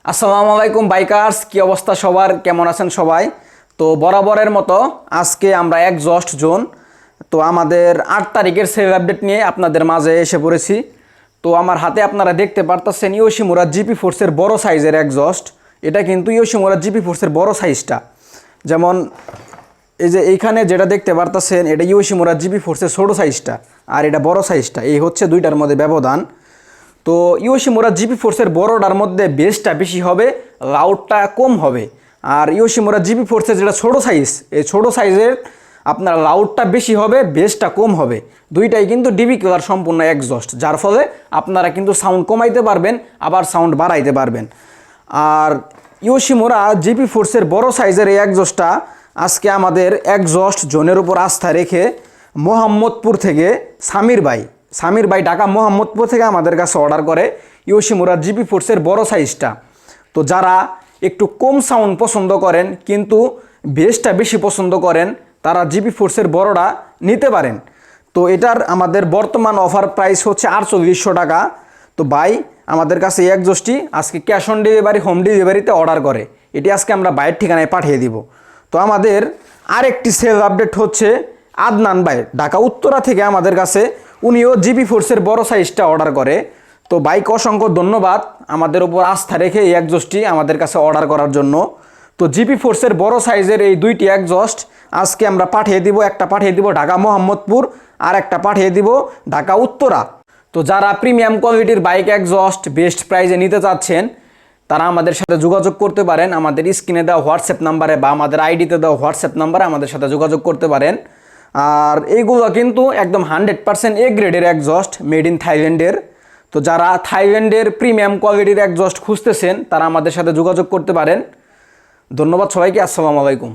আসসালামু আলাইকুম বাইকার্স, কি অবস্থা সবার, কেমন আছেন সবাই? তো বরাবরের মতো আজকে আমরা এক্সজস্ট জোন তো আমাদের 8 তারিখের সেল আপডেট নিয়ে আপনাদের মাঝে এসে পড়েছি। তো আমার হাতে আপনারা দেখতে পারতেছেন ইয়োশিমুরা জিপি ফোর্সের বড় সাইজের এক্সজস্ট। এটা কিন্তু ইয়োশিমুরা জিপি ফোর্সের বড় সাইজটা, যেমন এই যে এইখানে যেটা দেখতে পারতেছেন এটা ইয়োশিমুরা জিপি ফোর্সের ছোটো সাইজটা, আর এটা বড় সাইজটা। এই হচ্ছে দুইটার মধ্যে ব্যবধান। তো ইয়োশিমুরা জিপি ফোর্সের বড়টার মধ্যে বেসটা বেশি হবে, লাউডটা কম হবে। আর ইয়োশিমুরা জিপি ফোর্সের যেটা ছোটো সাইজ, এই ছোটো সাইজের আপনার লাউডটা বেশি হবে, বেসটা কম হবে। দুইটাই কিন্তু ডিবি কিলার সম্পূর্ণ এক্সজস্ট, যার ফলে আপনারা কিন্তু সাউন্ড কমাইতে পারবেন, আবার সাউন্ড বাড়াইতে পারবেন। আর ইয়োশিমুরা জিপি ফোর্সের বড় সাইজের এই এক্সজস্টটা আজকে আমাদের এক্সজস্ট জোনের উপর আস্থা রেখে মোহাম্মদপুর থেকে সামির ভাই ঢাকা মোহাম্মদপুর থেকে আমাদের কাছে অর্ডার করে ইয়োশিমুরা জিপি ফোর্সের বড় সাইজটা। তো যারা একটু কম সাউন্ড পছন্দ করেন কিন্তু বেসটা বেশি পছন্দ করেন, তারা জিপি ফোর্সের বড়টা নিতে পারেন। তো এটার আমাদের বর্তমান অফার প্রাইস হচ্ছে 4800 টাকা। তো ভাই আমাদের কাছে এই এক্সজস্টটি আজকে ক্যাশ অন ডেলিভারি, হোম ডেলিভারিতে অর্ডার করে এটি আজকে আমরা বাইরের ঠিকানায় পাঠিয়ে দিব। তো আমাদের আরেকটি সেল আপডেট হচ্ছে আদনান ভাই ঢাকা উত্তরা থেকে আমাদের কাছে, উনিও জিপি ফোর্সের বড় সাইজটা অর্ডার করে। তো বাইক অসংখ্য ধন্যবাদ আমাদের উপর আস্থা রেখে এই এক্সজস্টটি আমাদের কাছে অর্ডার করার জন্য। তো জিপি ফোর্সের বড় সাইজের এই দুইটি এক্সজস্ট আজকে আমরা পাঠিয়ে দিব। একটা পাঠিয়ে দিব ঢাকা মোহাম্মদপুর, আর একটা পাঠিয়ে দিব ঢাকা উত্তরা। তো যারা প্রিমিয়াম কোয়ালিটির বাইক এক্সজস্ট বেস্ট প্রাইজে নিতে চাচ্ছেন, তারা আমাদের সাথে যোগাযোগ করতে পারেন। আমাদের স্ক্রিনে দেওয়া হোয়াটসঅ্যাপ নাম্বারে বা আমাদের আইডিতে দেওয়া হোয়াটসঅ্যাপ নাম্বারে আমাদের সাথে যোগাযোগ করতে পারেন। আর এইগুলো কিন্তু একদম 100% এ গ্রেডের এক্সজস্ট, মেড ইন থাইল্যান্ডের। তো যারা থাইল্যান্ডের প্রিমিয়াম কোয়ালিটির এক্সজস্ট খুঁজতেছেন, তারা আমাদের সাথে যোগাযোগ করতে পারেন। ধন্যবাদ সবাইকে, আসসালামু আলাইকুম।